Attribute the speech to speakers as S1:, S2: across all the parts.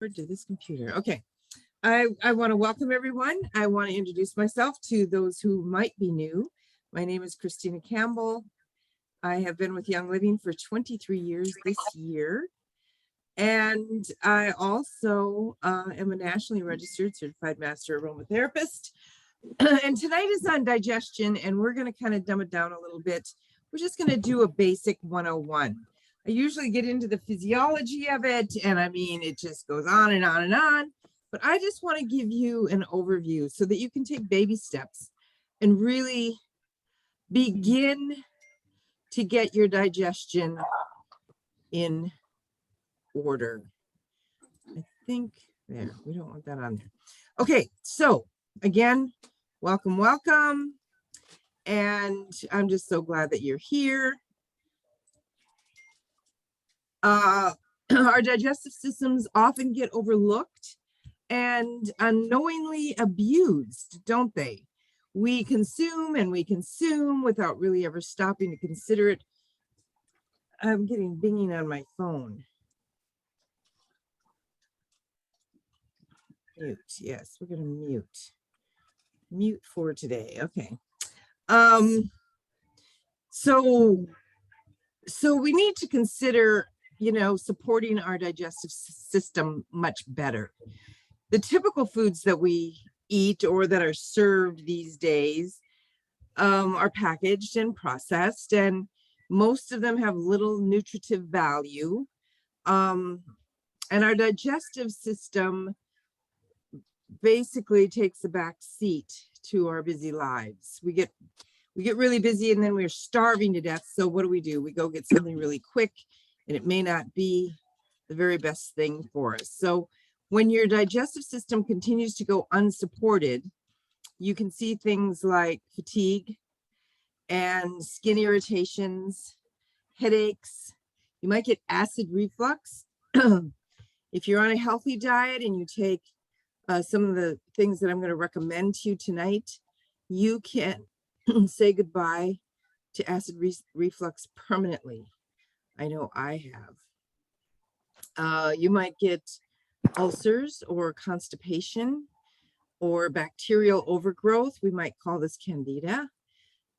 S1: To this computer. Okay. I want to welcome everyone. I want to introduce myself to those who might be new. My name is Cristina Campbell. I have been with Young Living for 23 years this year. And I also am a nationally registered certified master aromatherapist. And tonight is on digestion, and we're going to kind of dumb it down a little bit. We're just going to do a basic 101. I usually get into the physiology of it, and I mean, it just goes on and on and on. But I just want to give you an overview so that you can take baby steps and really begin to get your digestion in order. I think there, we don't want that on there. Okay, so again, welcome. And I'm just so glad that you're here. Our digestive systems often get overlooked and unknowingly abused, don't they? We consume and we consume without really ever stopping to consider it. I'm getting binging on my phone. Mute, yes, we're gonna mute for today. Okay. So we need to consider, supporting our digestive system much better. The typical foods that we eat or that are served these days are packaged and processed, and most of them have little nutritive value. And our digestive system basically takes a back seat to our busy lives. We get really busy and then we're starving to death. So what do? We go get something really quick, and it may not be the very best thing for us. So when your digestive system continues to go unsupported, you can see things like fatigue and skin irritations, headaches. You might get acid reflux. If you're on a healthy diet and you take some of the things that I'm going to recommend to you tonight, you can say goodbye to acid reflux permanently. I know I have. You might get ulcers or constipation or bacterial overgrowth. We might call this candida.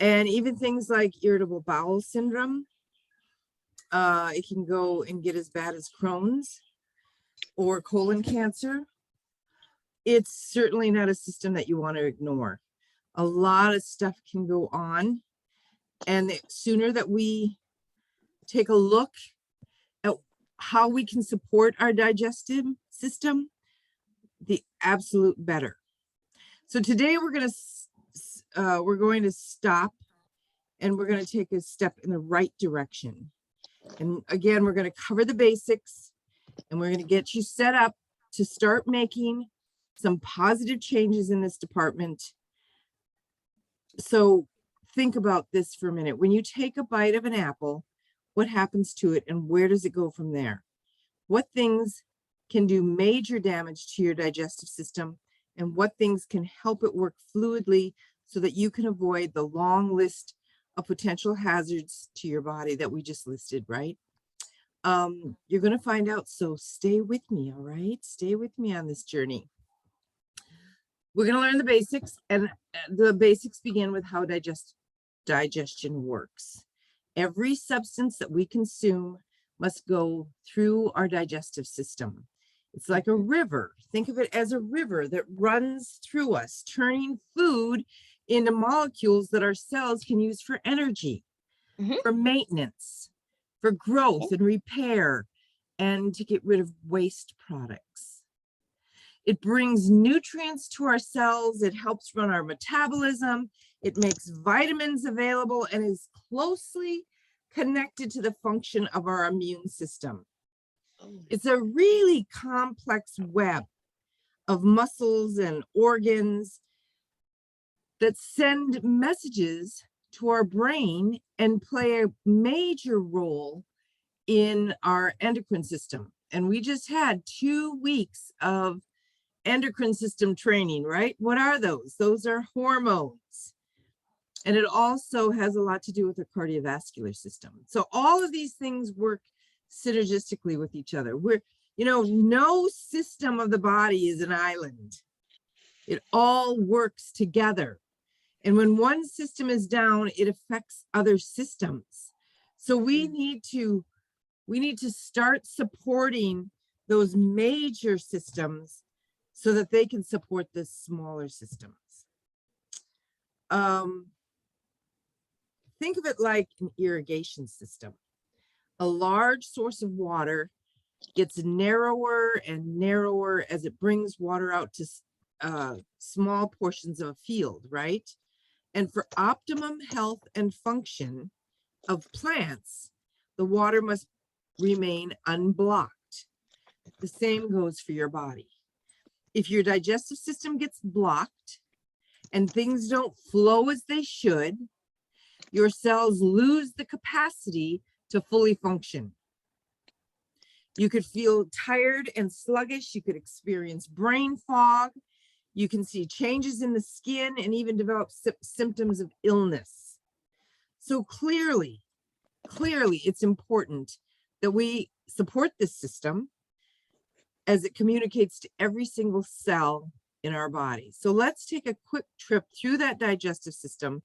S1: And even things like irritable bowel syndrome. It can go and get as bad as Crohn's or colon cancer. It's certainly not a system that you want to ignore. A lot of stuff can go on, and the sooner that we take a look at how we can support our digestive system, the absolute better. So today we're going to stop, and we're going to take a step in the right direction. And again, we're going to cover the basics, and we're going to get you set up to start making some positive changes in this department. So think about this for a minute. When you take a bite of an apple, what happens to it and where does it go from there? What things can do major damage to your digestive system, and what things can help it work fluidly so that you can avoid the long list of potential hazards to your body that we just listed, right? You're going to find out. So stay with me, all right? Stay with me on this journey. We're going to learn the basics, and the basics begin with how digestion works. Every substance that we consume must go through our digestive system. It's like a river. Think of it as a river that runs through us, turning food into molecules that our cells can use for energy, for maintenance, for growth and repair, and to get rid of waste products. It brings nutrients to our cells. It helps run our metabolism. It makes vitamins available and is closely connected to the function of our immune system. It's a really complex web of muscles and organs that send messages to our brain and play a major role in our endocrine system. And we just had 2 weeks of endocrine system training, right? What are those? Those are hormones. And it also has a lot to do with the cardiovascular system. So all of these things work synergistically with each other. You know, no system of the body is an island. It all works together. And when one system is down, it affects other systems. So we need to start supporting those major systems so that they can support the smaller systems. Think of it like an irrigation system. A large source of water gets narrower and narrower as it brings water out to small portions of a field, right? And for optimum health and function of plants, the water must remain unblocked. The same goes for your body. If your digestive system gets blocked and things don't flow as they should, your cells lose the capacity to fully function. You could feel tired and sluggish. You could experience brain fog. You can see changes in the skin and even develop symptoms of illness. So clearly, it's important that we support this system as it communicates to every single cell in our body. So let's take a quick trip through that digestive system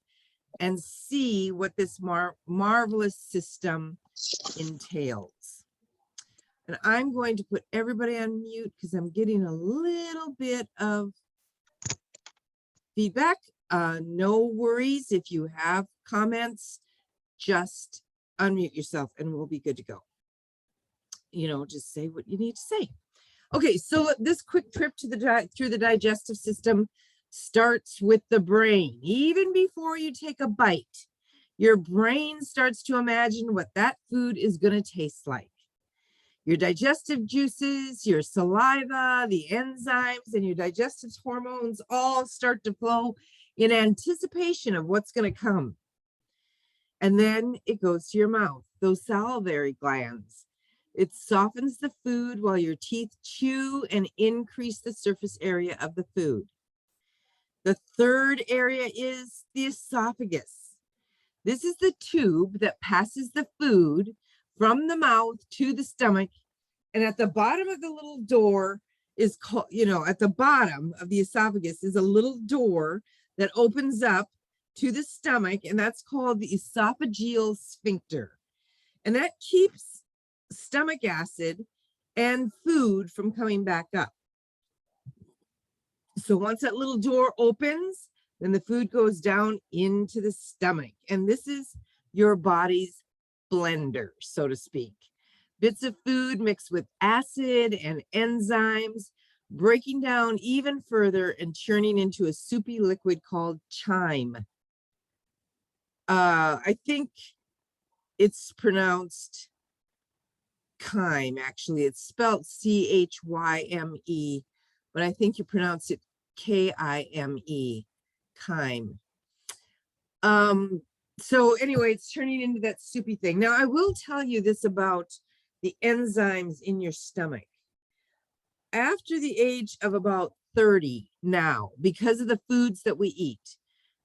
S1: and see what this marvelous system entails. And I'm going to put everybody on mute because I'm getting a little bit of feedback. No worries. If you have comments, just unmute yourself and we'll be good to go. You know, just say what you need to say. Okay, so this quick trip to through the digestive system starts with the brain. Even before you take a bite, your brain starts to imagine what that food is going to taste like. Your digestive juices, your saliva, the enzymes, and your digestive hormones all start to flow in anticipation of what's going to come. And then it goes to your mouth, those salivary glands. It softens the food while your teeth chew and increase the surface area of the food. The third area is the esophagus. This is the tube that passes the food from the mouth to the stomach. And at the bottom of the little door is called, you know, at the bottom of the esophagus is a little door that opens up to the stomach, and that's called the esophageal sphincter. And that keeps stomach acid and food from coming back up. So once that little door opens, then the food goes down into the stomach. And this is your body's blender, so to speak. Bits of food mixed with acid and enzymes, breaking down even further and churning into a soupy liquid called chyme. I think it's pronounced chyme, actually. It's spelled C-H-Y-M-E, but I think you pronounce it K-I-M-E, chyme. So anyway, it's turning into that soupy thing. Now, I will tell you this about the enzymes in your stomach. After the age of about 30 now, because of the foods that we eat,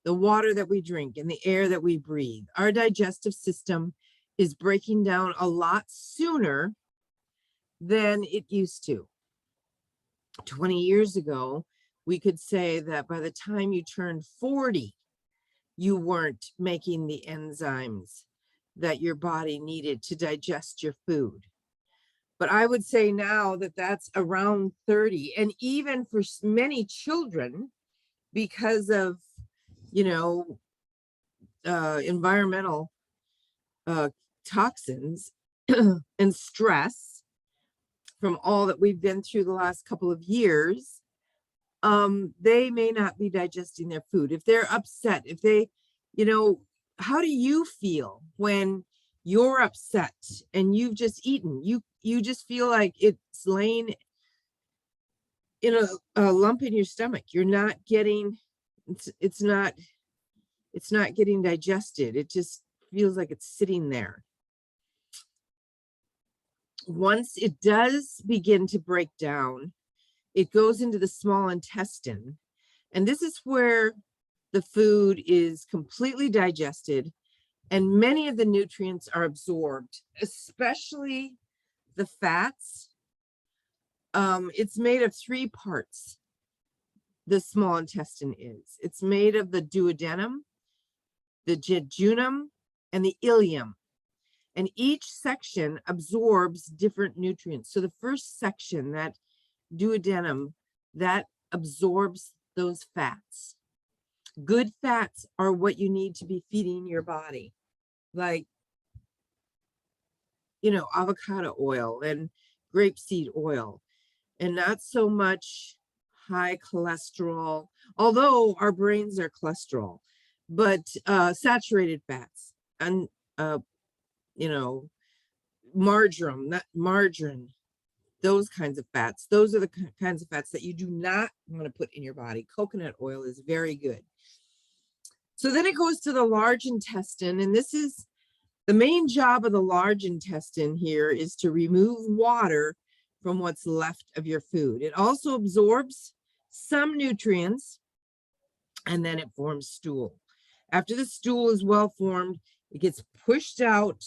S1: the water that we drink, and the air that we breathe, our digestive system is breaking down a lot sooner than it used to. 20 years ago, we could say that by the time you turned 40, you weren't making the enzymes that your body needed to digest your food. But I would say now that that's around 30. And even for many children, because of, you know, environmental toxins and stress from all that we've been through the last couple of years, they may not be digesting their food. If they're upset, if they, you know, how do you feel when you're upset and you've just eaten? You just feel like it's laying in a lump in your stomach. You're not getting, it's not getting digested. It just feels like it's sitting there. Once it does begin to break down, it goes into the small intestine. And this is where the food is completely digested and many of the nutrients are absorbed, especially the fats, It's made of 3 parts. The small intestine is. It's made of the duodenum, the jejunum, and the ileum. And each section absorbs different nutrients. So the first section, that duodenum, that absorbs those fats. Good fats are what you need to be feeding your body, like, avocado oil and grapeseed oil, and not so much high cholesterol, although our brains are cholesterol, but saturated fats and, margarine, those kinds of fats. Those are the kinds of fats that you do not want to put in your body. Coconut oil is very good. So then it goes to the large intestine, and this is the main job of the large intestine here, is to remove water from what's left of your food. It also absorbs some nutrients, and then it forms stool. After the stool is well formed, it gets pushed out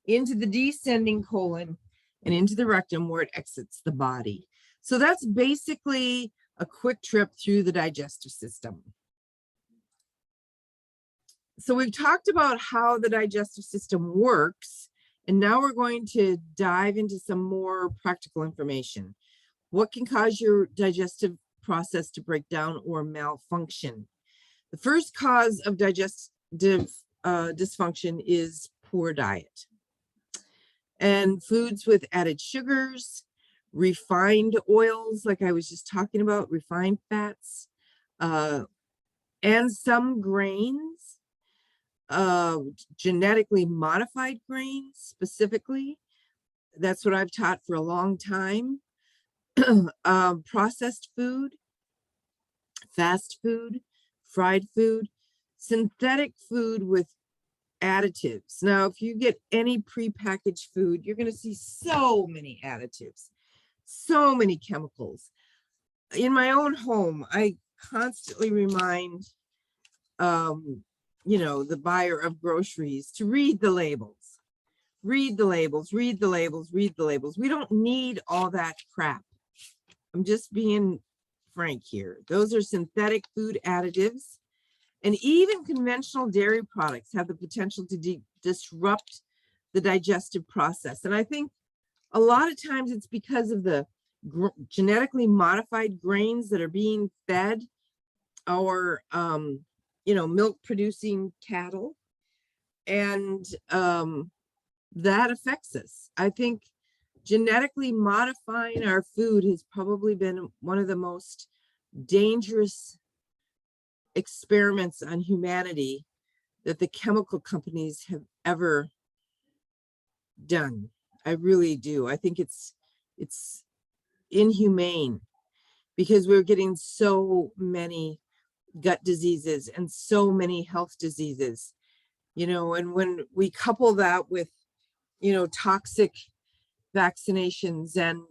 S1: into the descending colon and into the rectum, where it exits the body. So that's basically a quick trip through the digestive system. So we've talked about how the digestive system works, and now we're going to dive into some more practical information. What can cause your digestive process to break down or malfunction? The first cause of digestive dysfunction is poor diet. And foods with added sugars, refined oils, like I was just talking about, refined fats, and some grains, genetically modified grains specifically. That's what I've taught for a long time. Processed food, fast food, fried food, synthetic food with additives. Now, if you get any prepackaged food, you're going to see so many additives, so many chemicals. In my own home, I constantly remind, the buyer of groceries to read the labels. Read the labels, read the labels, read the labels. We don't need all that crap. I'm just being frank here. Those are synthetic food additives. And even conventional dairy products have the potential to disrupt the digestive process. And I think a lot of times it's because of the genetically modified grains that are being fed our, milk producing cattle. And that affects us. I think genetically modifying our food has probably been one of the most dangerous experiments on humanity that the chemical companies have ever done. I really do. I think it's inhumane, because we're getting so many gut diseases and so many health diseases, and when we couple that with, toxic vaccinations and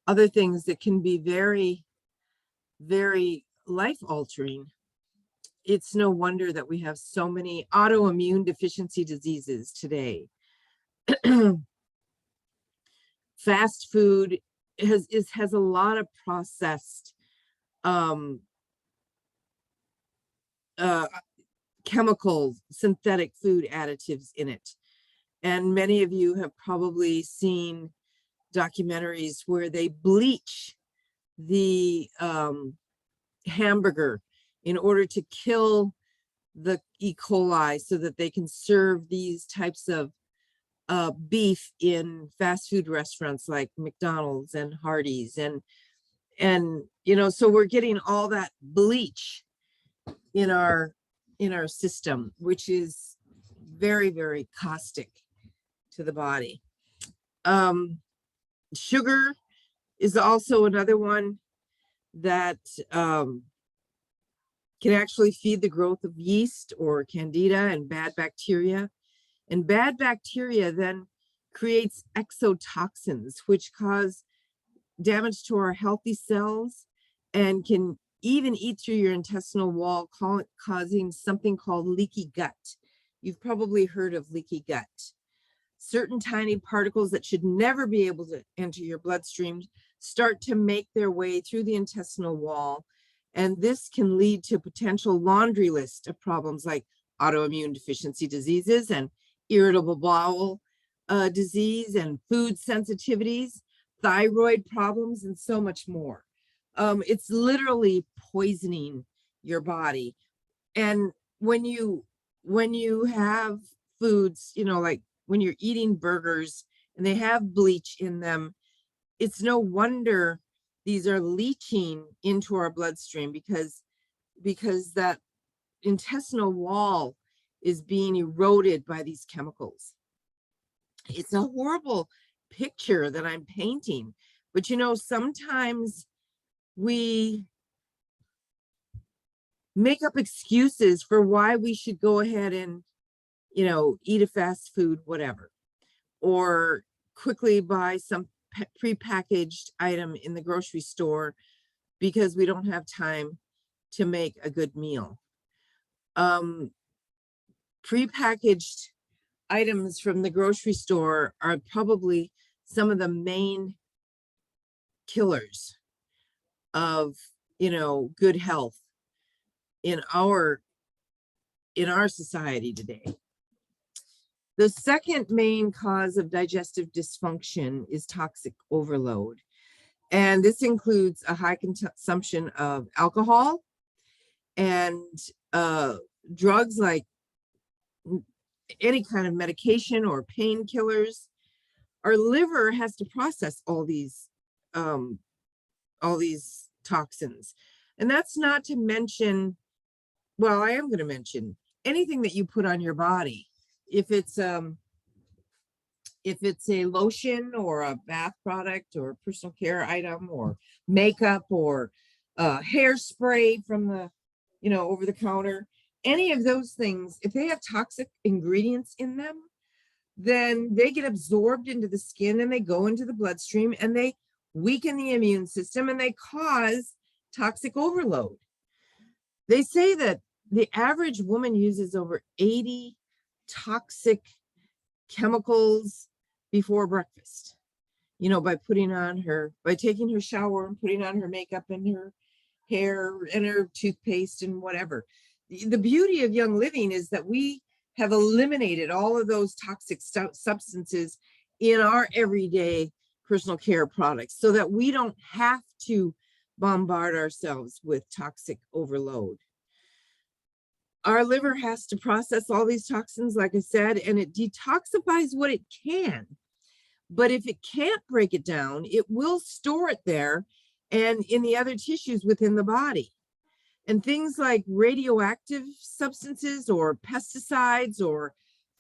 S1: other things that can be very, very life altering, it's no wonder that we have so many autoimmune deficiency diseases today. Fast food has a lot of processed chemicals, synthetic food additives in it. And many of you have probably seen documentaries where they bleach the hamburger in order to kill the E. coli, so that they can serve these types of beef in fast food restaurants like McDonald's and Hardee's, and so we're getting all that bleach in our system, which is very, very caustic to the body. Sugar is also another one that can actually feed the growth of yeast or candida and bad bacteria. And bad bacteria then creates exotoxins, which cause damage to our healthy cells and can even eat through your intestinal wall, causing something called leaky gut. You've probably heard of leaky gut. Certain tiny particles that should never be able to enter your bloodstream start to make their way through the intestinal wall. And this can lead to potential laundry list of problems like autoimmune deficiency diseases and irritable bowel disease and food sensitivities, thyroid problems, and so much more. It's literally poisoning your body. And when you have foods, you know, like when you're eating burgers and they have bleach in them, it's no wonder these are leaching into our bloodstream because that intestinal wall is being eroded by these chemicals. It's a horrible picture that I'm painting, but you know, sometimes we make up excuses for why we should go ahead and, you know, eat a fast food, whatever, or quickly buy some prepackaged item in the grocery store because we don't have time to make a good meal. Prepackaged items from the grocery store are probably some of the main killers of, you know, good health in our society today. The second main cause of digestive dysfunction is toxic overload. And this includes a high consumption of alcohol and drugs like any kind of medication or painkillers. Our liver has to process all these toxins. And that's not to mention, well, I am going to mention anything that you put on your body. If it's a lotion or a bath product or a personal care item or makeup or hairspray from the, you know, over the counter, any of those things, if they have toxic ingredients in them, then they get absorbed into the skin and they go into the bloodstream and they weaken the immune system and they cause toxic overload. They say that the average woman uses over 80 toxic chemicals before breakfast, you know, by taking her shower and putting on her makeup and her hair and her toothpaste and whatever. The beauty of Young Living is that we have eliminated all of those toxic substances in our everyday personal care products so that we don't have to bombard ourselves with toxic overload. Our liver has to process all these toxins, like I said, and it detoxifies what it can. But if it can't break it down, it will store it there and in the other tissues within the body. And things like radioactive substances or pesticides or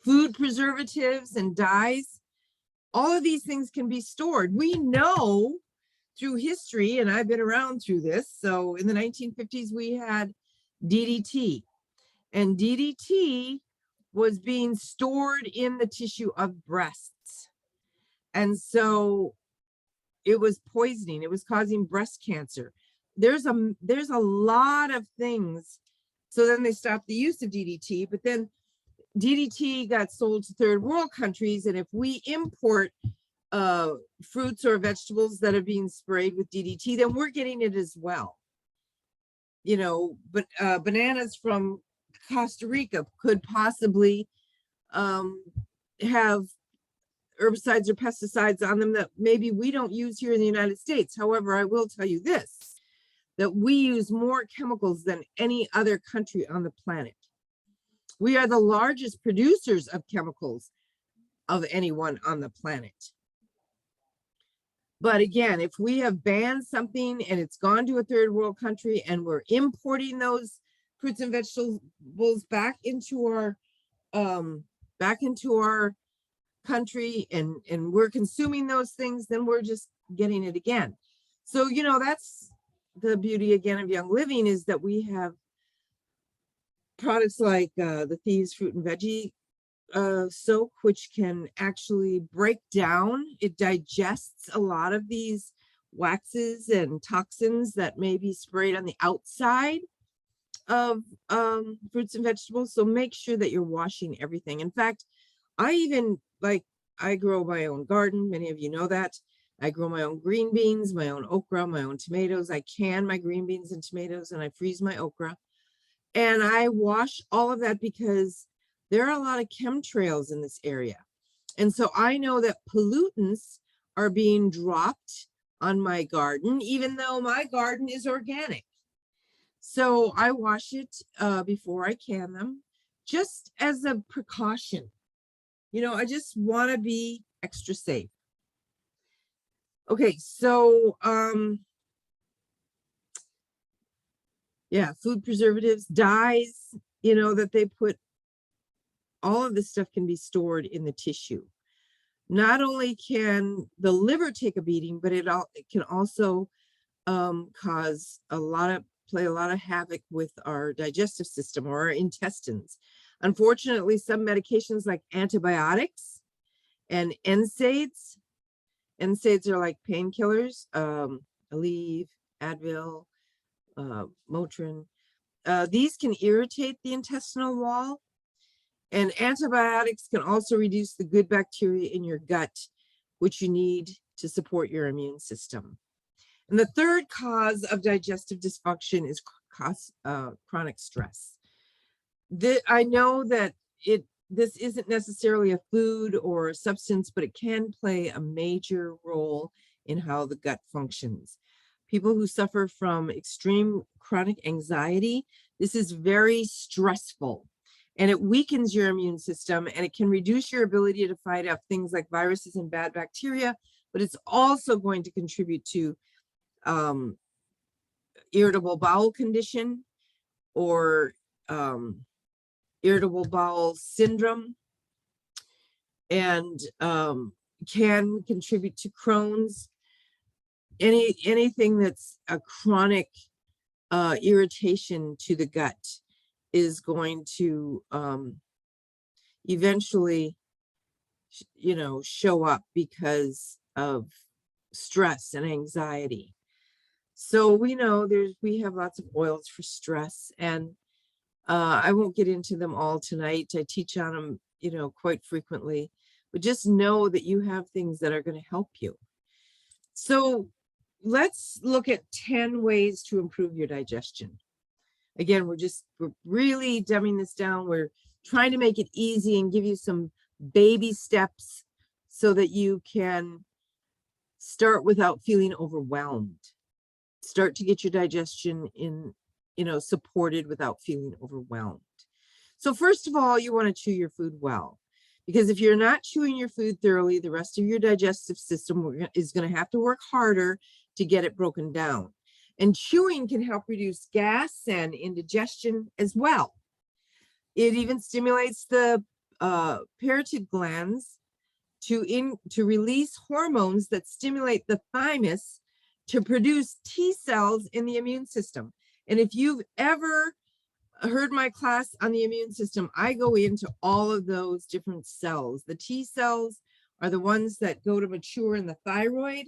S1: food preservatives and dyes, all of these things can be stored. We know through history, and I've been around through this. So in the 1950s, we had DDT. And DDT was being stored in the tissue of breasts. And so it was poisoning. It was causing breast cancer. There's a lot of things. So then they stopped the use of DDT, but then DDT got sold to third world countries. And if we import fruits or vegetables that are being sprayed with DDT, then we're getting it as well. You know, but bananas from Costa Rica could possibly have herbicides or pesticides on them that maybe we don't use here in the United States. However, I will tell you this, that we use more chemicals than any other country on the planet. We are the largest producers of chemicals of anyone on the planet. But again, if we have banned something and it's gone to a third world country and we're importing those fruits and vegetables back into our country and we're consuming those things, then we're just getting it again. So, you know, that's the beauty again of Young Living, is that we have products like the Thieves Fruit and Veggie soak, which can actually break down, it digests a lot of these waxes and toxins that may be sprayed on the outside of fruits and vegetables. So make sure that you're washing everything. In fact, I grow my own garden. Many of you know that. I grow my own green beans, my own okra, my own tomatoes. I can my green beans and tomatoes, and I freeze my okra. And I wash all of that because there are a lot of chemtrails in this area. And so I know that pollutants are being dropped on my garden, even though my garden is organic. So I wash it before I can them, just as a precaution. You know, I just want to be extra safe. Okay, so yeah, food preservatives, dyes, you know, that they put, all of this stuff can be stored in the tissue. Not only can the liver take a beating, but it can also play a lot of havoc with our digestive system or our intestines. Unfortunately, some medications like antibiotics and NSAIDs are like painkillers, Aleve, Advil, Motrin. These can irritate the intestinal wall, and antibiotics can also reduce the good bacteria in your gut, which you need to support your immune system. And the third cause of digestive dysfunction is chronic stress. I know that this isn't necessarily a food or a substance, but it can play a major role in how the gut functions. People who suffer from extreme chronic anxiety, this is very stressful, and it weakens your immune system, and it can reduce your ability to fight off things like viruses and bad bacteria, but it's also going to contribute to irritable bowel condition or irritable bowel syndrome, and can contribute to Crohn's. Anything that's a chronic irritation to the gut is going to eventually, you know, show up because of stress and anxiety. So we know we have lots of oils for stress, and I won't get into them all tonight. I teach on them, you know, quite frequently, but just know that you have things that are going to help you. So let's look at 10 ways to improve your digestion. Again, we're really dumbing this down. We're trying to make it easy and give you some baby steps so that you can start without feeling overwhelmed. Start to get your digestion in, you know, supported without feeling overwhelmed. So first of all, you want to chew your food well, because if you're not chewing your food thoroughly, the rest of your digestive system is going to have to work harder to get it broken down. And chewing can help reduce gas and indigestion as well. It even stimulates the parotid glands to release hormones that stimulate the thymus to produce T cells in the immune system. And if you've ever heard my class on the immune system, I go into all of those different cells. The T cells are the ones that go to mature in the thyroid.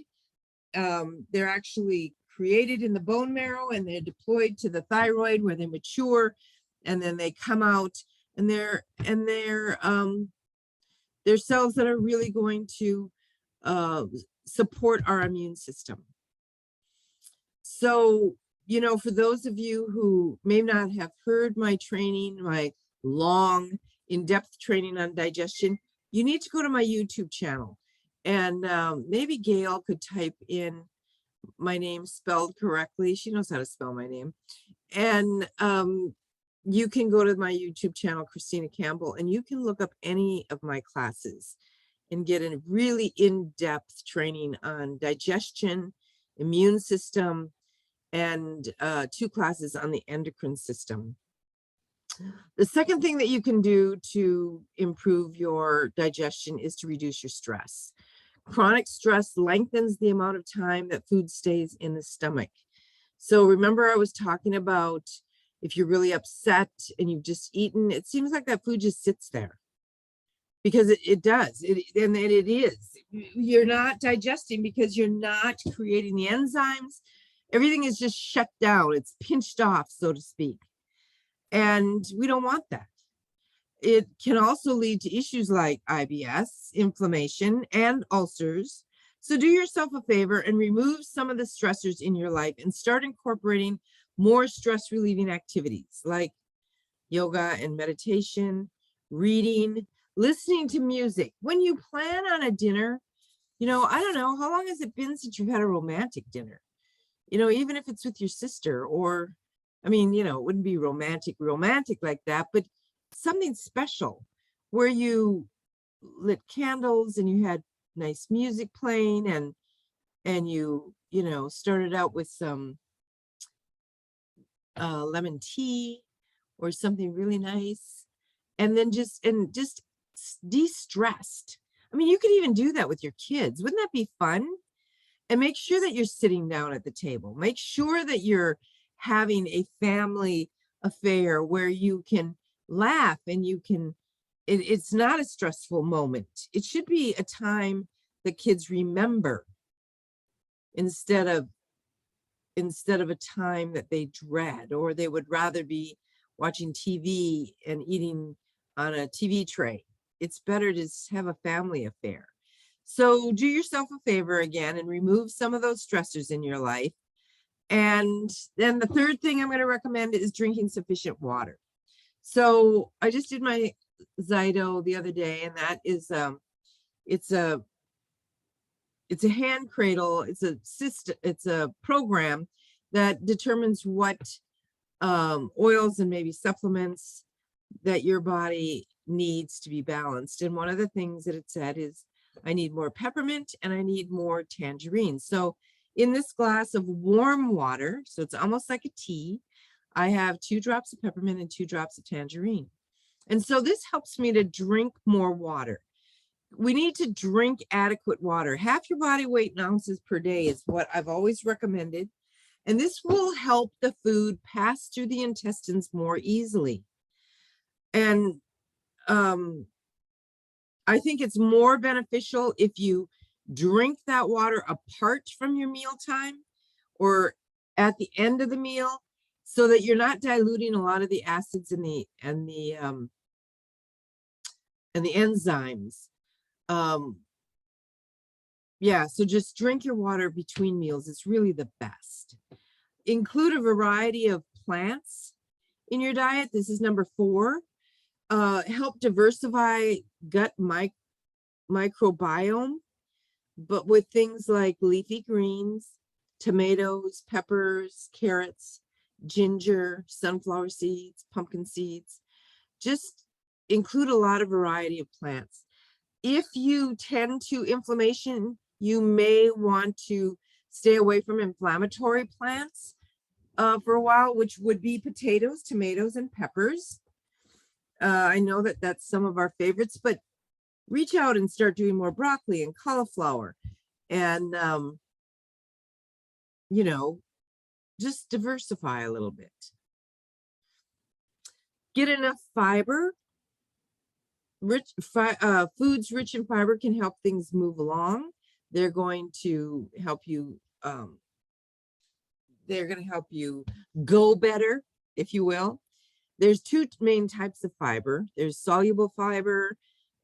S1: They're actually created in the bone marrow, and they're deployed to the thyroid where they mature, and then they come out, and they're cells that are really going to support our immune system. So, you know, for those of you who may not have heard my training, my long, in-depth training on digestion, you need to go to my YouTube channel. And maybe Gail could type in my name spelled correctly. She knows how to spell my name. And you can go to my YouTube channel, Cristina Campbell, and you can look up any of my classes and get a really in-depth training on digestion, immune system, and 2 classes on the endocrine system. The second thing that you can do to improve your digestion is to reduce your stress. Chronic stress lengthens the amount of time that food stays in the stomach. So remember, I was talking about if you're really upset and you've just eaten, it seems like that food just sits there, because it does. And it is. You're not digesting because you're not creating the enzymes. Everything is just shut down. It's pinched off, so to speak. And we don't want that. It can also lead to issues like IBS, inflammation, and ulcers. So do yourself a favor and remove some of the stressors in your life and start incorporating more stress relieving activities like yoga and meditation, reading, listening to music. When you plan on a dinner, I don't know, how long has it been since you've had a romantic dinner? Even if it's with your sister, or, it wouldn't be romantic like that, but something special where you lit candles and you had nice music playing, and you started out with some lemon tea or something really nice, and then just de-stressed. You could even do that with your kids. Wouldn't that be fun? And make sure that you're sitting down at the table. Make sure that you're having a family affair where you can laugh and it's not a stressful moment. It should be a time that kids remember instead of a time that they dread, or they would rather be watching TV and eating on a TV tray. It's better to have a family affair. So do yourself a favor again and remove some of those stressors in your life. And then the third thing I'm going to recommend is drinking sufficient water. So I just did my Zyto the other day, and that is it's a hand cradle. It's a system. It's a program that determines what oils and maybe supplements that your body needs to be balanced. And one of the things that it said is, I need more peppermint and I need more tangerine. So in this glass of warm water, so it's almost like a tea, I have 2 drops of peppermint and 2 drops of tangerine. And so this helps me to drink more water. We need to drink adequate water. Half your body weight in ounces per day is what I've always recommended. And this will help the food pass through the intestines more easily. And I think it's more beneficial if you drink that water apart from your mealtime or at the end of the meal, so that you're not diluting a lot of the acids and the enzymes. Yeah, so just drink your water between meals. It's really the best. Include a variety of plants in your diet. This is number 4. Help diversify gut microbiome, but with things like leafy greens, tomatoes, peppers, carrots, ginger, sunflower seeds, pumpkin seeds. Just include a lot of variety of plants. If you tend to inflammation, you may want to stay away from inflammatory plants for a while, which would be potatoes, tomatoes, and peppers. I know that that's some of our favorites, but reach out and start doing more broccoli and cauliflower, and just diversify a little bit. Get enough fiber. Foods rich in fiber can help things move along. They're going to help you. They're going to help you go better, if you will. There's 2 main types of fiber. There's soluble fiber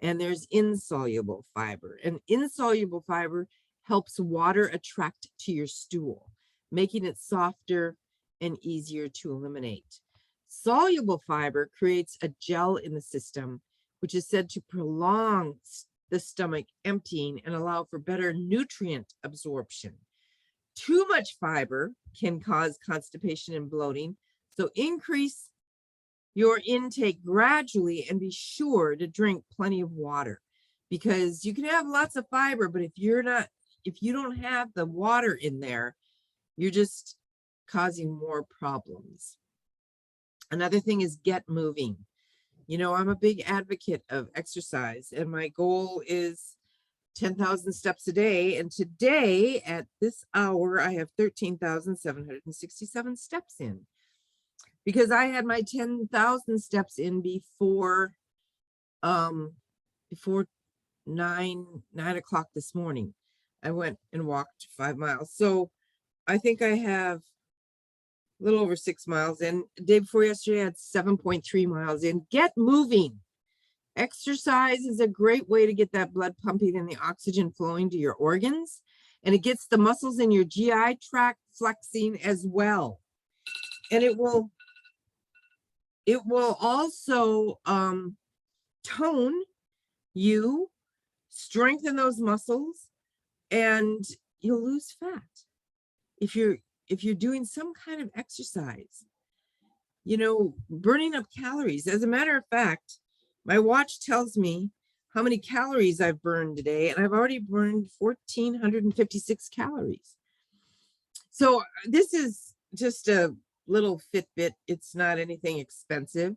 S1: and there's insoluble fiber. And insoluble fiber helps water attract to your stool, making it softer and easier to eliminate. Soluble fiber creates a gel in the system, which is said to prolong the stomach emptying and allow for better nutrient absorption. Too much fiber can cause constipation and bloating, so increase your intake gradually and be sure to drink plenty of water, because you can have lots of fiber, but if you don't have the water in there, you're just causing more problems. Another thing is get moving. I'm a big advocate of exercise, and my goal is 10,000 steps a day. And today at this hour, I have 13,767 steps in, because I had my 10,000 steps in before 9 o'clock this morning. I went and walked 5 miles. So I think I have a little over 6 miles in. The day before yesterday, I had 7.3 miles in. Get moving. Exercise is a great way to get that blood pumping and the oxygen flowing to your organs. and it gets the muscles in your GI tract flexing as well. And it will also tone you, strengthen those muscles, and you'll lose fat if you're doing some kind of exercise. You know, burning up calories. As a matter of fact, my watch tells me how many calories I've burned today, and I've already burned 1,456 calories. So this is just a little Fitbit. It's not anything expensive,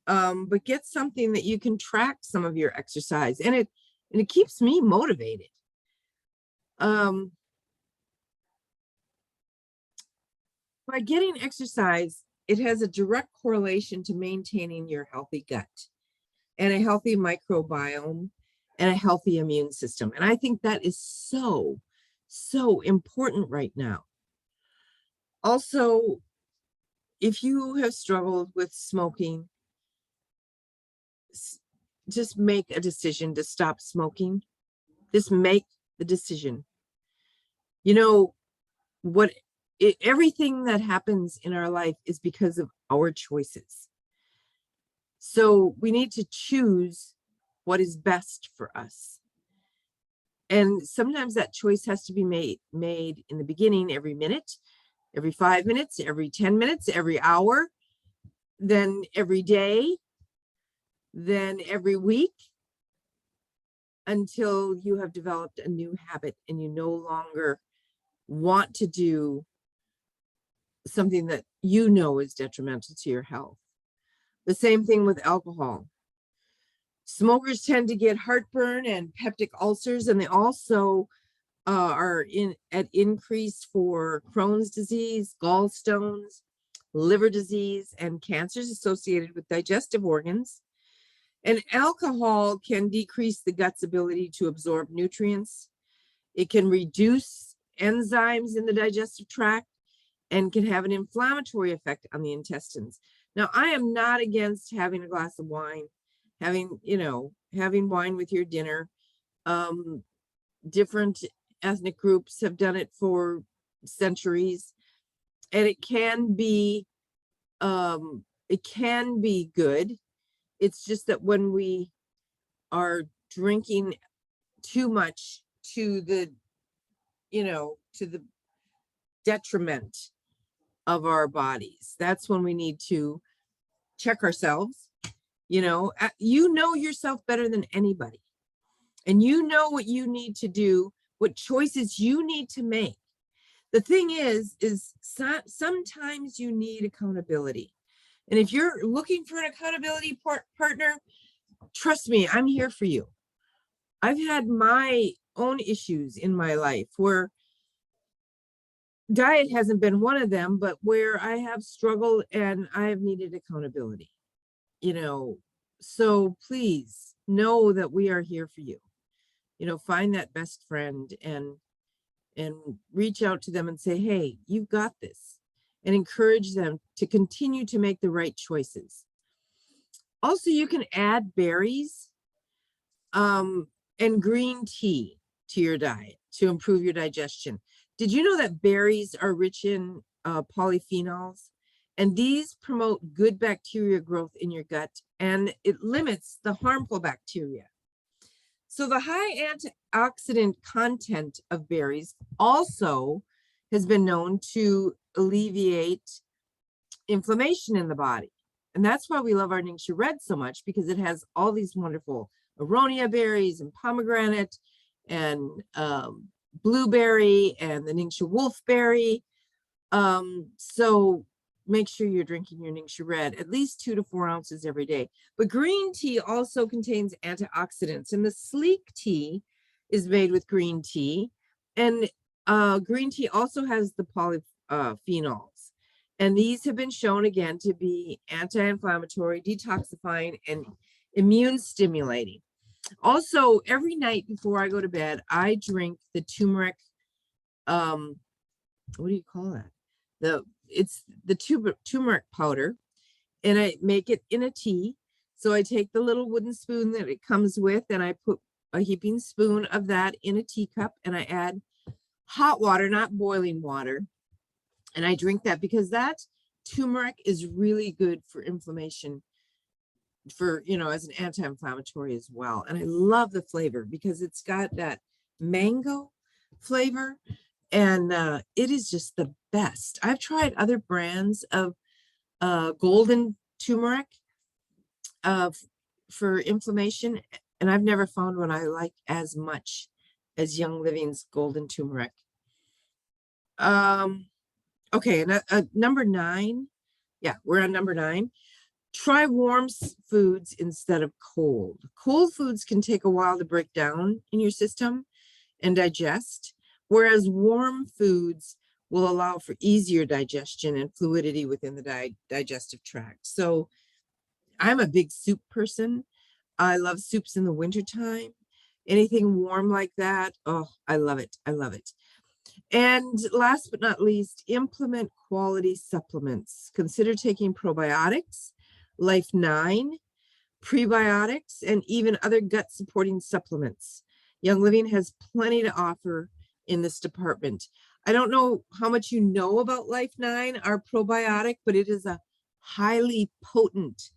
S1: but get something that you can track some of your exercise, and it keeps me motivated. By getting exercise, it has a direct correlation to maintaining your healthy gut and a healthy microbiome and a healthy immune system. And I think that is so, so important right now. Also, if you have struggled with smoking, just make a decision to stop smoking. Just make the decision. You know, everything that happens in our life is because of our choices. So we need to choose what is best for us. And sometimes that choice has to be made in the beginning, every minute, every 5 minutes, every 10 minutes, every hour, then every day, then every week, until you have developed a new habit and you no longer want to do something that you know is detrimental to your health. The same thing with alcohol. Smokers tend to get heartburn and peptic ulcers, and they also are at increase for Crohn's disease, gallstones, liver disease, and cancers associated with digestive organs. And alcohol can decrease the gut's ability to absorb nutrients. It can reduce enzymes in the digestive tract and can have an inflammatory effect on the intestines. Now, I am not against having a glass of wine, having wine with your dinner. Different ethnic groups have done it for centuries, and it can be good. It's just that when we are drinking too much to the detriment of our bodies, that's when we need to check ourselves. You know yourself better than anybody, and you know what you need to do, what choices you need to make. The thing is sometimes you need accountability. And if you're looking for an accountability partner, trust me, I'm here for you. I've had my own issues in my life where diet hasn't been one of them, but where I have struggled and I have needed accountability. So please know that we are here for you. Find that best friend and reach out to them and say, hey, you've got this, and encourage them to continue to make the right choices. Also, you can add berries and green tea to your diet to improve your digestion. Did you know that berries are rich in polyphenols? And these promote good bacteria growth in your gut, and it limits the harmful bacteria. So the high antioxidant content of berries also has been known to alleviate inflammation in the body. And that's why we love our Ningxia Red so much, because it has all these wonderful aronia berries and pomegranate and blueberry and the Ningxia wolfberry. So make sure you're drinking your Ningxia Red at least 2 to 4 ounces every day. But green tea also contains antioxidants, and the sleek tea is made with green tea. And green tea also has the polyphenols. And these have been shown again to be anti-inflammatory, detoxifying, and immune stimulating. Also, every night before I go to bed, I drink the turmeric, what do you call that? It's the turmeric powder, and I make it in a tea. So I take the little wooden spoon that it comes with, and I put a heaping spoon of that in a teacup, and I add hot water, not boiling water. And I drink that because that turmeric is really good for inflammation, for, you know, as an anti-inflammatory as well. And I love the flavor because it's got that mango flavor, and it is just the best. I've tried other brands of golden turmeric for inflammation, and I've never found one I like as much as Young Living's golden turmeric. Okay, and number 9. Yeah, we're on number 9. Try warm foods instead of cold. Cold foods can take a while to break down in your system and digest, whereas warm foods will allow for easier digestion and fluidity within the digestive tract. So I'm a big soup person. I love soups in the wintertime. Anything warm like that, oh, I love it. I love it. And last but not least, implement quality supplements. Consider taking probiotics, Life 9, prebiotics, and even other gut supporting supplements. Young Living has plenty to offer in this department. I don't know how much you know about Life 9, our probiotic, but it is a highly potent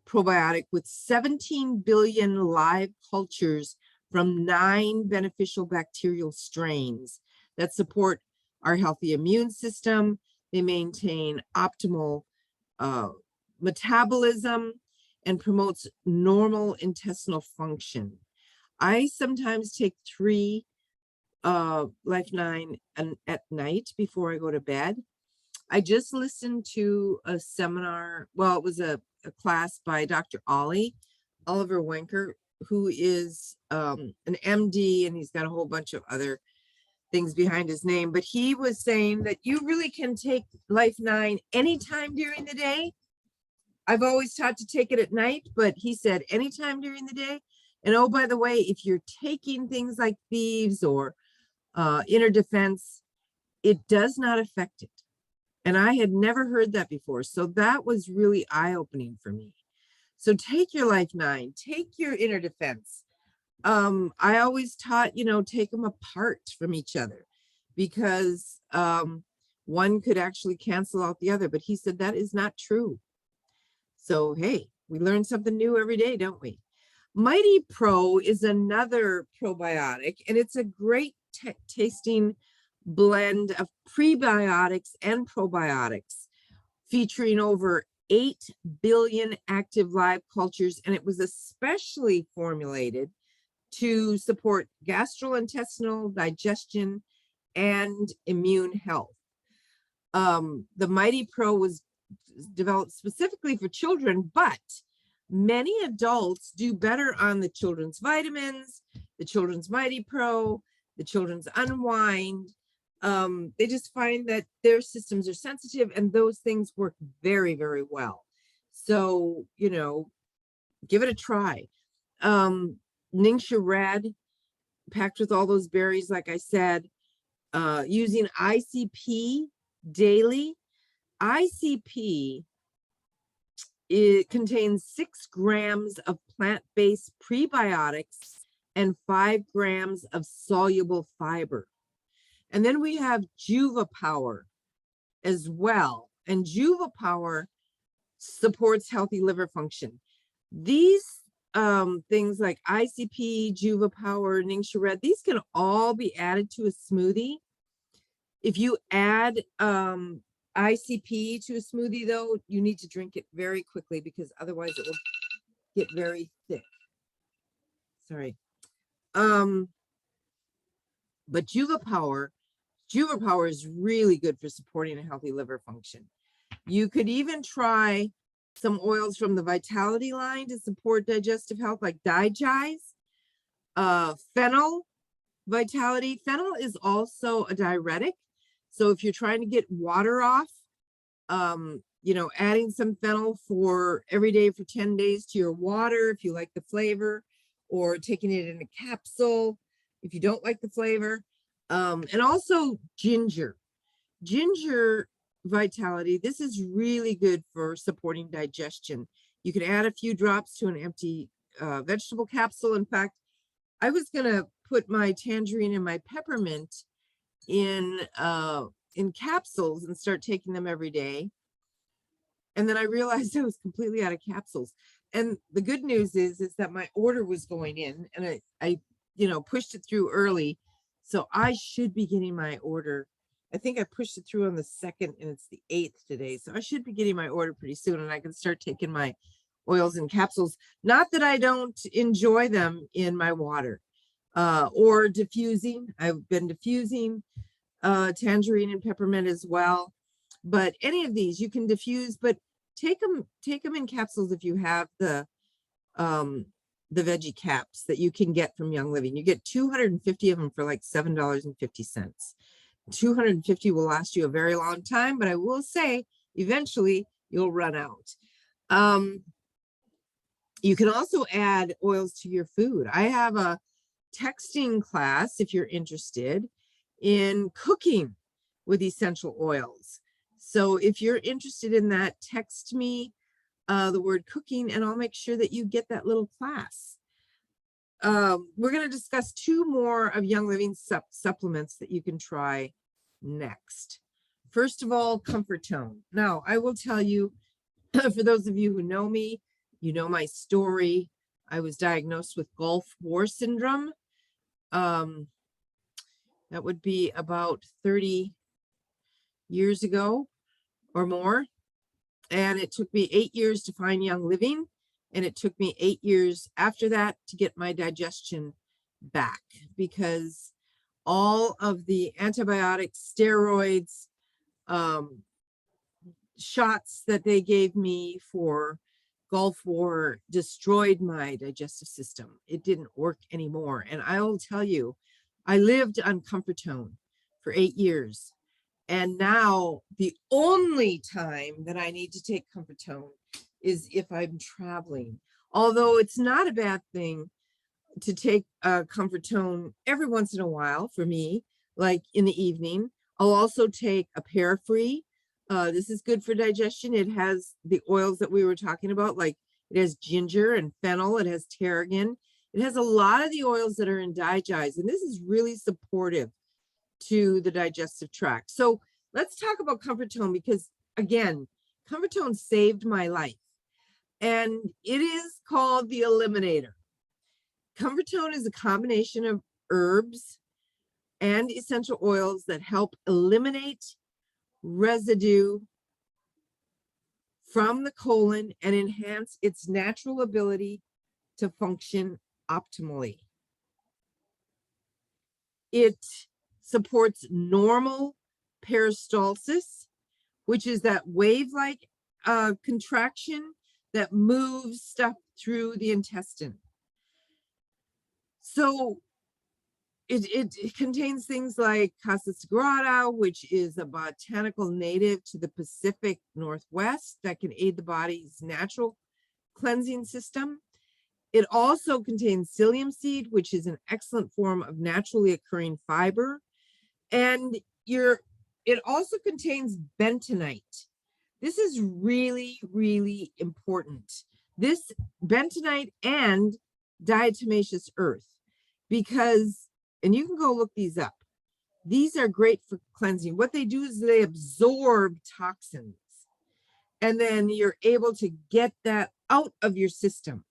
S1: probiotic with 17 billion live cultures from 9 beneficial bacterial strains that support our healthy immune system. They maintain optimal metabolism and promotes normal intestinal function. I sometimes take 3 Life 9 at night before I go to bed. I just listened to a seminar. Well, it was a class by Dr. Oliver Wenker, who is an MD, and he's got a whole bunch of other things behind his name. But he was saying that you really can take Life 9 anytime during the day. I've always taught to take it at night, but he said anytime during the day. And oh, by the way, if you're taking things like thieves or inner defense, it does not affect it. And I had never heard that before. So that was really eye-opening for me. So take your Life 9, take your inner defense. I always taught, you know, take them apart from each other because one could actually cancel out the other. But he said that is not true. So, hey, we learn something new every day, don't we? Mighty Pro is another probiotic, and it's a great tasting blend of prebiotics and probiotics, featuring over 8 billion active live cultures, and it was especially formulated to support gastrointestinal digestion and immune health. The Mighty Pro was developed specifically for children, but many adults do better on the children's vitamins, the children's Mighty Pro, the children's Unwind. They just find that their systems are sensitive and those things work very, very well. So, you know, give it a try. Ningxia Red, packed with all those berries, like I said, using ICP daily. ICP, it contains 6 grams of plant-based prebiotics and 5 grams of soluble fiber. And then we have Juva Power as well. And Juva Power supports healthy liver function. These things like ICP, Juva Power, Ningxia Red, these can all be added to a smoothie. If you add ICP to a smoothie, though, you need to drink it very quickly because otherwise it will get very thick. Sorry. But Juva Power is really good for supporting a healthy liver function. You could even try some oils from the Vitality line to support digestive health, like Digize. Fennel Vitality. Fennel is also a diuretic. So if you're trying to get water off, you know, adding some fennel for every day for 10 days to your water, if you like the flavor, or taking it in a capsule if you don't like the flavor. And also ginger Vitality. This is really good for supporting digestion. You can add a few drops to an empty vegetable capsule. In fact, I was going to put my tangerine and my peppermint in capsules and start taking them every day. And then I realized I was completely out of capsules. And the good news is that my order was going in, and I pushed it through early. So I should be getting my order. I think I pushed it through on the 2nd, and it's the 8th today. So I should be getting my order pretty soon, and I can start taking my oils and capsules. Not that I don't enjoy them in my water or diffusing. I've been diffusing tangerine and peppermint as well. But any of these you can diffuse, but take them in capsules if you have the veggie caps that you can get from Young Living. You get 250 of them for like $7.50. 250 will last you a very long time, but I will say eventually you'll run out. You can also add oils to your food. I have a texting class if you're interested in cooking with essential oils. So if you're interested in that, text me the word cooking, and I'll make sure that you get that little class. We're going to discuss 2 more of Young Living supplements that you can try next. First of all, Comfort Tone. Now, I will tell you, for those of you who know me, you know my story. I was diagnosed with Gulf War syndrome. That would be about 30 years ago or more. And it took me 8 years to find Young Living. And it took me 8 years after that to get my digestion back, because all of the antibiotics, steroids, shots that they gave me for Gulf War destroyed my digestive system. It didn't work anymore. And I will tell you, I lived on Comfort Tone for 8 years. And now the only time that I need to take Comfort Tone is if I'm traveling. Although it's not a bad thing to take a Comfort Tone every once in a while for me, like in the evening. I'll also take a Pear Free. This is good for digestion. It has the oils that we were talking about, like it has ginger and fennel. It has tarragon. It has a lot of the oils that are in Digest, and this is really supportive to the digestive tract. So let's talk about Comfort Tone, because again, Comfort Tone saved my life, and it is called the Eliminator. Comfort Tone is a combination of herbs and essential oils that help eliminate residue from the colon and enhance its natural ability to function optimally. It supports normal peristalsis, which is that wave-like contraction that moves stuff through the intestine. So it contains things like Casa Sagrada, which is a botanical native to the Pacific Northwest that can aid the body's natural cleansing system. It also contains psyllium seed, which is an excellent form of naturally occurring fiber. And it also contains bentonite. This is really, really important. This bentonite and diatomaceous earth, because, and you can go look these up. These are great for cleansing. What they do is they absorb toxins, and then you're able to get that out of your system.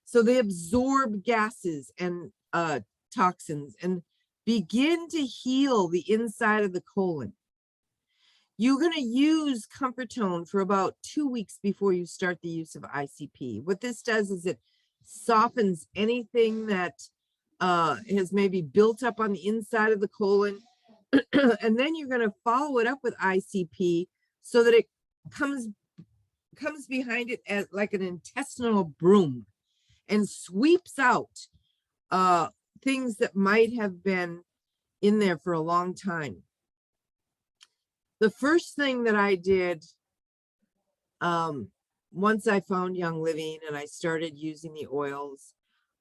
S1: So they absorb gases and toxins and begin to heal the inside of the colon. You're going to use Comfort Tone for about 2 weeks before you start the use of ICP. What this does is it softens anything that has maybe built up on the inside of the colon. And then you're going to follow it up with ICP so that it comes behind it as like an intestinal broom and sweeps out things that might have been in there for a long time. The first thing that I did once I found Young Living and I started using the oils,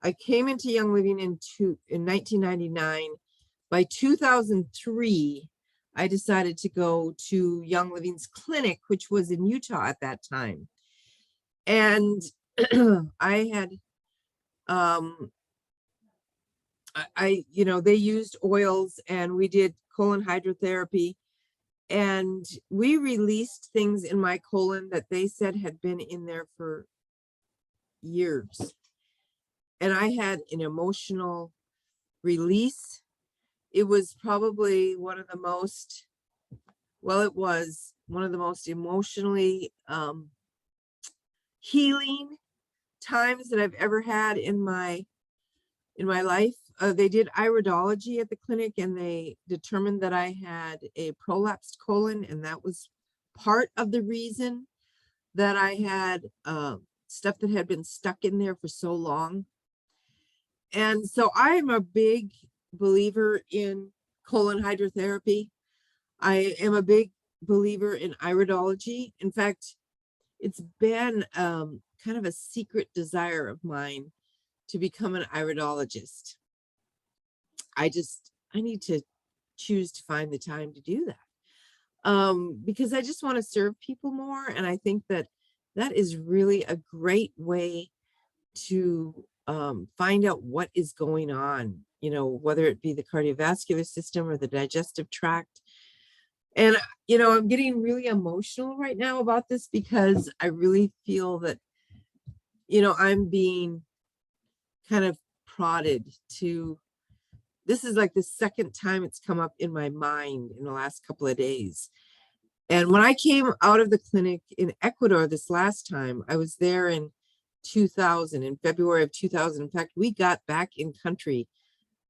S1: I came into Young Living in 1999. By 2003, I decided to go to Young Living's clinic, which was in Utah at that time. And I had, they used oils, and we did colon hydrotherapy, and we released things in my colon that they said had been in there for years. And I had an emotional release. It was probably one of the most, well, it was one of the most emotionally healing times that I've ever had in my life. They did iridology at the clinic, and they determined that I had a prolapsed colon, and that was part of the reason that I had stuff that had been stuck in there for so long. And so I am a big believer in colon hydrotherapy. I am a big believer in iridology. In fact, it's been kind of a secret desire of mine to become an iridologist. I need to choose to find the time to do that, because I just want to serve people more. And I think that that is really a great way to find out what is going on, whether it be the cardiovascular system or the digestive tract. And, I'm getting really emotional right now about this because I really feel that, I'm being kind of prodded to, this is like the second time it's come up in my mind in the last couple of days. And when I came out of the clinic in Ecuador this last time, I was there in 2000, in February of 2000. In fact, we got back in country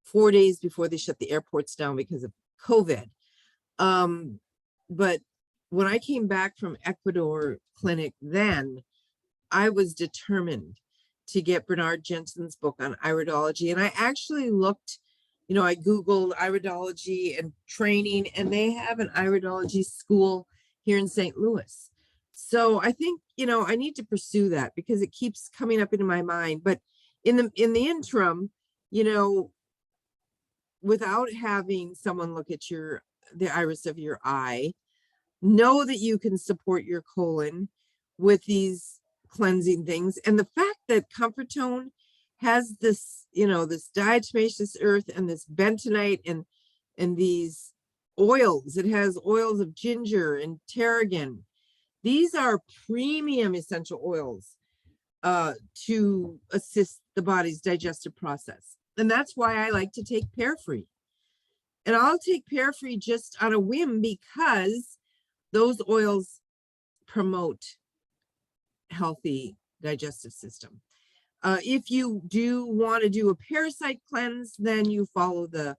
S1: 4 days before they shut the airports down because of COVID. But when I came back from Ecuador clinic, then I was determined to get Bernard Jensen's book on iridology. And I actually looked, I Googled iridology and training, and they have an iridology school here in St. Louis. So I think, I need to pursue that because it keeps coming up into my mind. But in the interim, without having someone look at the iris of your eye, know that you can support your colon with these cleansing things. And the fact that Comfortone has this, this diatomaceous earth and this bentonite and these oils. It has oils of ginger and tarragon. These are premium essential oils to assist the body's digestive process. And that's why I like to take Pear Free. And I'll take Pear Free just on a whim because those oils promote healthy digestive system. If you do want to do a parasite cleanse, then you follow the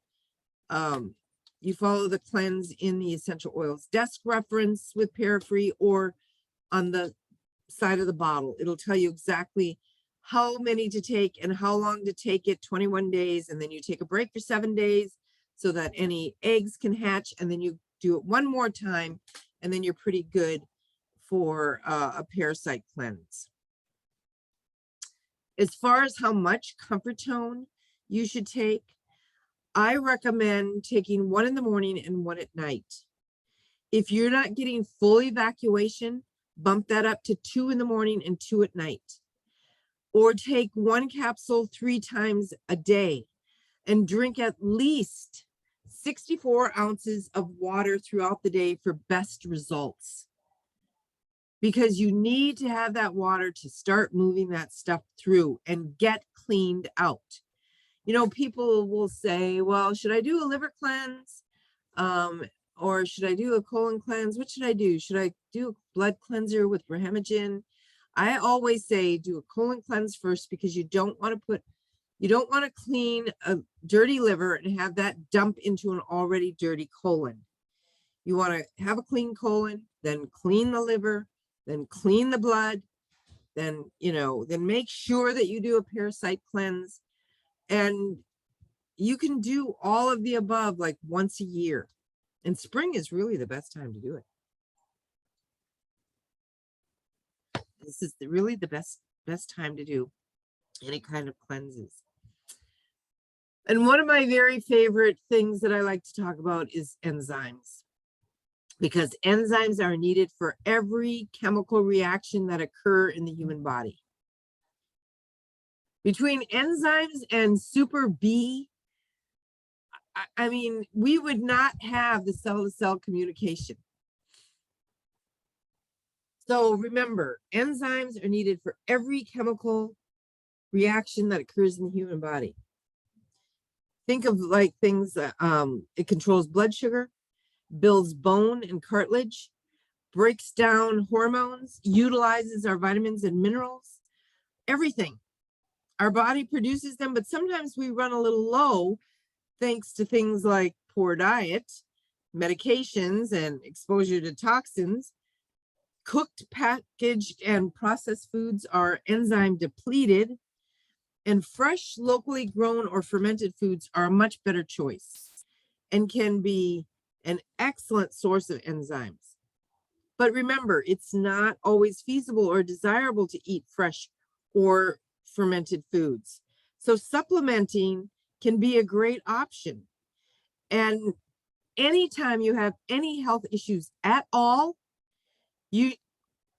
S1: cleanse in the essential oils desk reference with Pear Free, or on the side of the bottle. It'll tell you exactly how many to take and how long to take it, 21 days, and then you take a break for 7 days so that any eggs can hatch, and then you do it one more time, and then you're pretty good for a parasite cleanse. As far as how much Comfortone you should take, I recommend taking 1 in the morning and 1 at night. If you're not getting full evacuation, bump that up to 2 in the morning and 2 at night. Or take 1 capsule 3 times a day and drink at least 64 ounces of water throughout the day for best results. Because you need to have that water to start moving that stuff through and get cleaned out. People will say, well, should I do a liver cleanse? Or should I do a colon cleanse? What should I do? Should I do a blood cleanser with Brahemagen? I always say do a colon cleanse first, because you don't want to clean a dirty liver and have that dump into an already dirty colon. You want to have a clean colon, then clean the liver, then clean the blood, then make sure that you do a parasite cleanse. And you can do all of the above like once a year. And spring is really the best time to do it. This is really the best time to do any kind of cleanses. And one of my very favorite things that I like to talk about is enzymes, because enzymes are needed for every chemical reaction that occur in the human body. Between enzymes and Super B, I mean, we would not have the cell-to-cell communication. So remember, enzymes are needed for every chemical reaction that occurs in the human body. Think of like things that it controls blood sugar, builds bone and cartilage, breaks down hormones, utilizes our vitamins and minerals, everything. Our body produces them, but sometimes we run a little low thanks to things like poor diet, medications, and exposure to toxins. Cooked, packaged, and processed foods are enzyme depleted, and fresh, locally grown or fermented foods are a much better choice and can be an excellent source of enzymes. But remember, it's not always feasible or desirable to eat fresh or fermented foods. So supplementing can be a great option. And anytime you have any health issues at all, you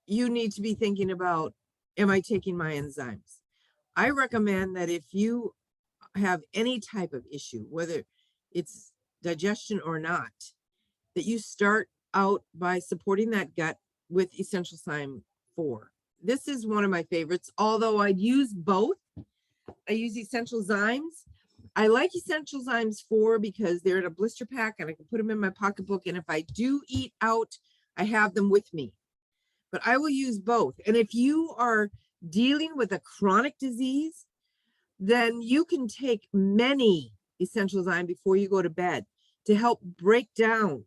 S1: need to be thinking about, am I taking my enzymes? I recommend that if you have any type of issue, whether it's digestion or not, that you start out by supporting that gut with Essential Zyme 4. This is one of my favorites, although I'd use both. I use Essential Zymes. I like Essential Zymes 4 because they're in a blister pack and I can put them in my pocketbook. And if I do eat out, I have them with me. But I will use both. And if you are dealing with a chronic disease, then you can take many Essential Zyme before you go to bed to help break down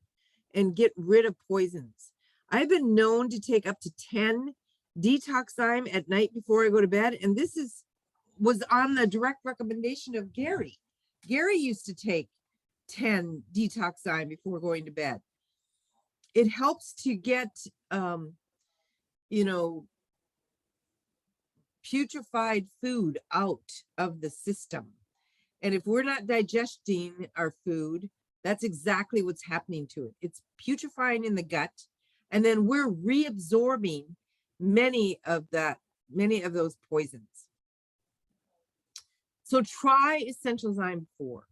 S1: and get rid of poisons. I've been known to take up to 10 detox Zyme at night before I go to bed. And this was on the direct recommendation of Gary. Gary used to take 10 detox Zyme before going to bed. It helps to get, putrefied food out of the system. And if we're not digesting our food, that's exactly what's happening to it. It's putrefying in the gut, and then we're reabsorbing many of those poisons. So try Essential Zyme 4.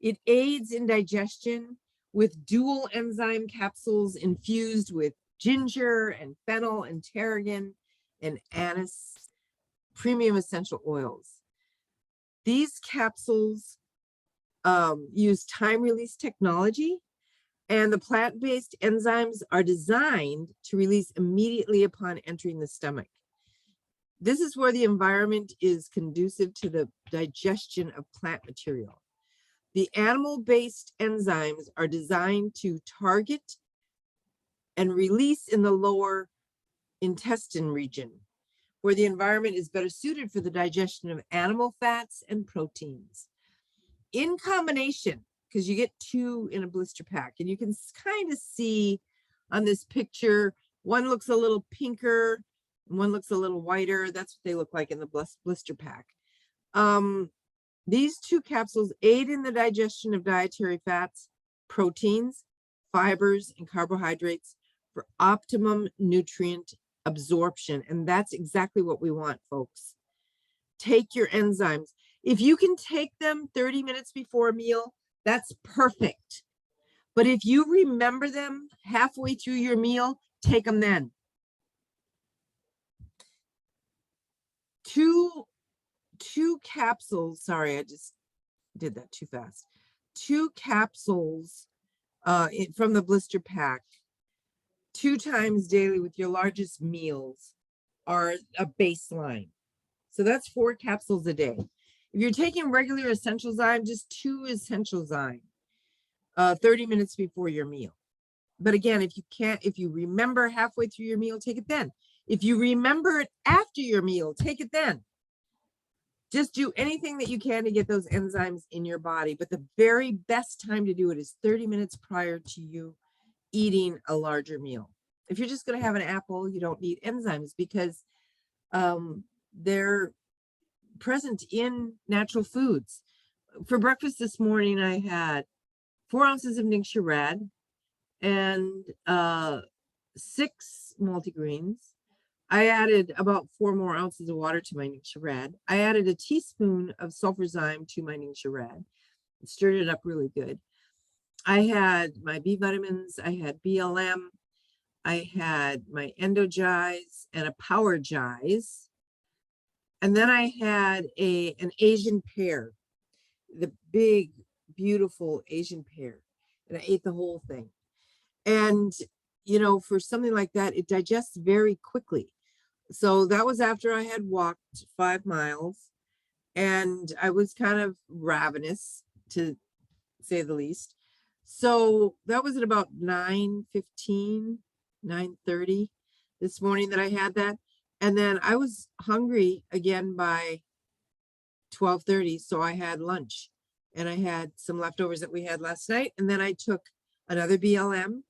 S1: It aids in digestion with dual enzyme capsules infused with ginger and fennel and tarragon and anise premium essential oils. These capsules use time-release technology, and the plant-based enzymes are designed to release immediately upon entering the stomach. This is where the environment is conducive to the digestion of plant material. The animal-based enzymes are designed to target and release in the lower intestine region, where the environment is better suited for the digestion of animal fats and proteins. In combination, because you get 2 in a blister pack, and you can kind of see on this picture, one looks a little pinker, and one looks a little whiter. That's what they look like in the blister pack. These 2 capsules aid in the digestion of dietary fats, proteins, fibers, and carbohydrates for optimum nutrient absorption. And that's exactly what we want, folks. Take your enzymes. If you can take them 30 minutes before a meal, that's perfect. But if you remember them halfway through your meal, take them then. Two capsules, sorry, I just did that too fast. 2 capsules from the blister pack 2 times daily with your largest meals are a baseline. So that's 4 capsules a day. If you're taking regular Essential Zyme, just 2 Essential Zyme, 30 minutes before your meal. But again, if you remember halfway through your meal, take it then. If you remember it after your meal, take it then. Just do anything that you can to get those enzymes in your body. But the very best time to do it is 30 minutes prior to you eating a larger meal. If you're just going to have an apple, you don't need enzymes because they're present in natural foods. For breakfast this morning, I had 4 ounces of tincture red and 6 multigreens. I added about 4 more ounces of water to my tincture red. I added a teaspoon of sulfur zyme to my tincture red. Stirred it up really good. I had my B vitamins, I had BLM, I had my Endogize and a Powergize. And then I had an Asian pear, the big, beautiful Asian pear. And I ate the whole thing. And, you know, for something like that, it digests very quickly. So that was after I had walked 5 miles and I was kind of ravenous, to say the least. So that was at about 9:15, 9:30 this morning that I had that. And then I was hungry again by 12:30. So I had lunch and I had some leftovers that we had last night. And then I took another BLM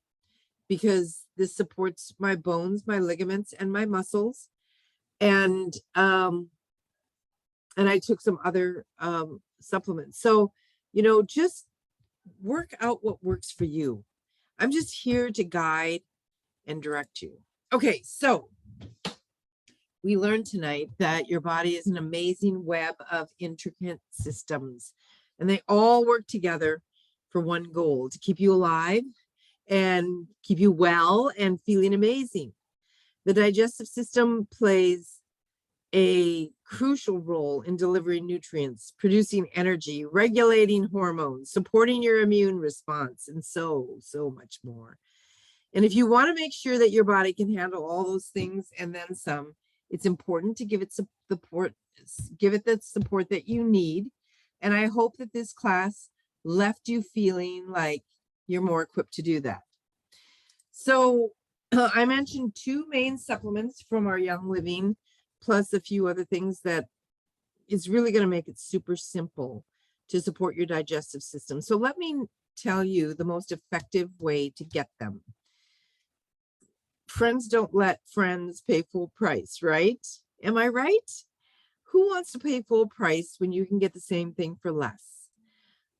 S1: because this supports my bones, my ligaments, and my muscles. And I took some other supplements. So, you know, just work out what works for you. I'm just here to guide and direct you. Okay, so we learned tonight that your body is an amazing web of intricate systems, and they all work together for one goal: to keep you alive and keep you well and feeling amazing. The digestive system plays a crucial role in delivering nutrients, producing energy, regulating hormones, supporting your immune response, and so much more. And if you want to make sure that your body can handle all those things and then some, it's important to give it support, give it the support that you need. And I hope that this class left you feeling like you're more equipped to do that. So I mentioned 2 main supplements from our Young Living, plus a few other things that is really going to make it super simple to support your digestive system. So let me tell you the most effective way to get them. Friends don't let friends pay full price, right? Am I right? Who wants to pay full price when you can get the same thing for less?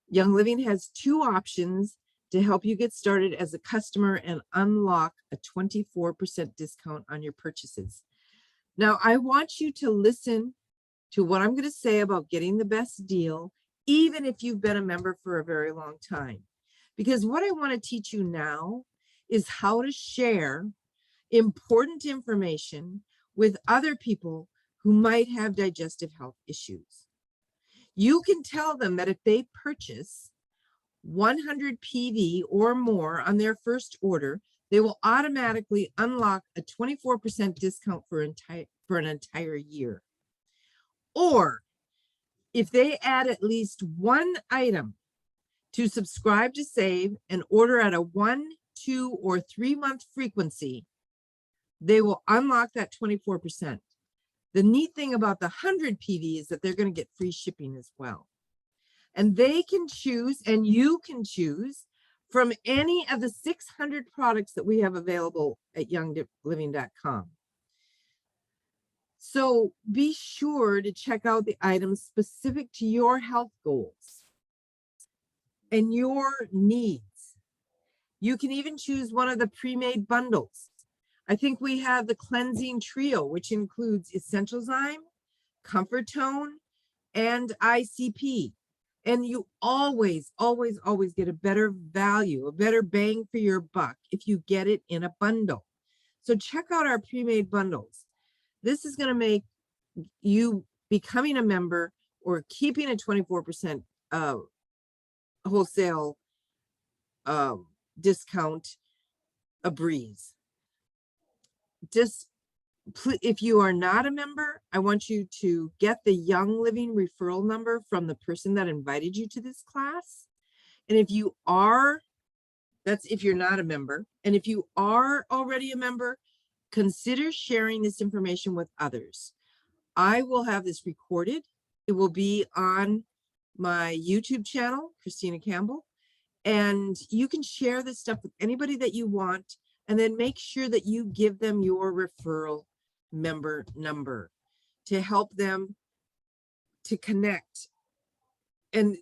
S1: Young Living has 2 options to help you get started as a customer and unlock a 24% discount on your purchases. Now, I want you to listen to what I'm going to say about getting the best deal, even if you've been a member for a very long time. Because what I want to teach you now is how to share important information with other people who might have digestive health issues. You can tell them that if they purchase 100 PV or more on their first order, they will automatically unlock a 24% discount for an entire year. Or if they add at least 1 item to subscribe to save and order at a 1, 2, or 3 month frequency, they will unlock that 24%. The neat thing about the 100 PV is that they're going to get free shipping as well. And they can choose, and you can choose, from any of the 600 products that we have available at youngliving.com. So be sure to check out the items specific to your health goals and your needs. You can even choose one of the pre-made bundles. I think we have the cleansing trio, which includes Essentialzyme, Comfort Tone, and ICP. And you always get a better value, a better bang for your buck if you get it in a bundle. So check out our pre-made bundles. This is going to make you becoming a member or keeping a 24% wholesale discount a breeze. Just if you are not a member, I want you to get the Young Living referral number from the person that invited you to this class. And if you are, that's if you're not a member. And if you are already a member, consider sharing this information with others. I will have this recorded. It will be on my YouTube channel, Cristina Campbell. And you can share this stuff with anybody that you want, and then make sure that you give them your referral member number to help them to connect. And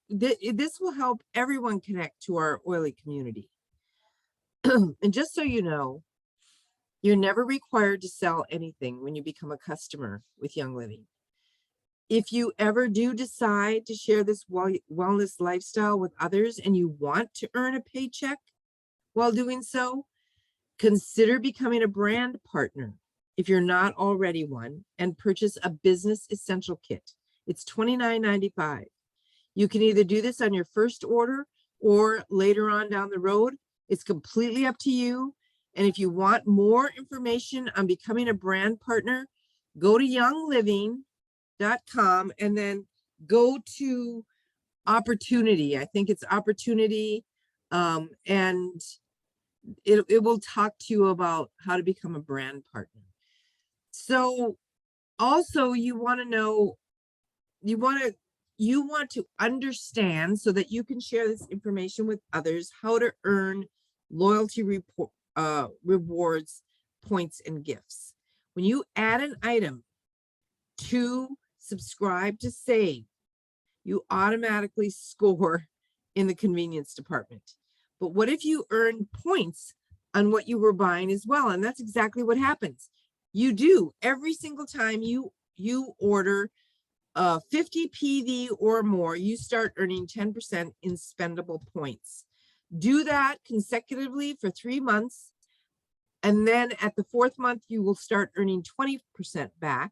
S1: this will help everyone connect to our oily community. And just so you know, you're never required to sell anything when you become a customer with Young Living. If you ever do decide to share this wellness lifestyle with others and you want to earn a paycheck while doing so, consider becoming a brand partner if you're not already one, and purchase a business essential kit. It's $29.95. You can either do this on your first order or later on down the road. It's completely up to you. And if you want more information on becoming a brand partner, go to youngliving.com and then go to opportunity. I think it's opportunity. And it will talk to you about how to become a brand partner. So also you want to know, you want to understand so that you can share this information with others, how to earn loyalty rewards, points, and gifts. When you add an item to subscribe to save, you automatically score in the convenience department. But what if you earn points on what you were buying as well? And that's exactly what happens. You do every single time you order 50 PV or more, you start earning 10% in spendable points. Do that consecutively for 3 months. And then at the 4th month, you will start earning 20% back.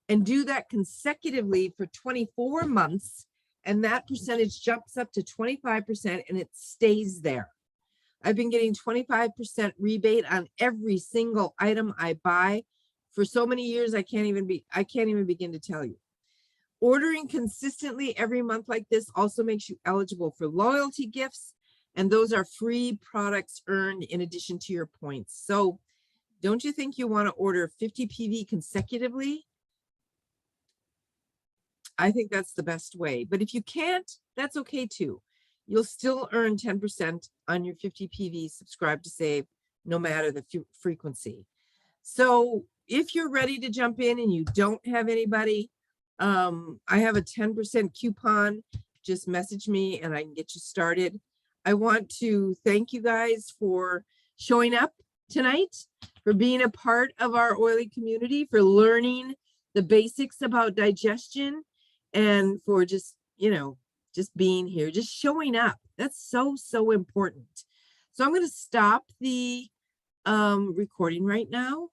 S1: And do that consecutively for 24 months. And that percentage jumps up to 25% and it stays there. I've been getting 25% rebate on every single item I buy for so many years, I can't even begin to tell you. Ordering consistently every month like this also makes you eligible for loyalty gifts, and those are free products earned in addition to your points. So don't you think you want to order 50 PV consecutively? I think that's the best way. But if you can't, that's okay too. You'll still earn 10% on your 50 PV subscribe to save, no matter the frequency. So if you're ready to jump in and you don't have anybody, I have a 10% coupon. Just message me and I can get you started. I want to thank you guys for showing up tonight, for being a part of our oily community, for learning the basics about digestion, and for just being here, just showing up. That's so important. So I'm going to stop the recording right now.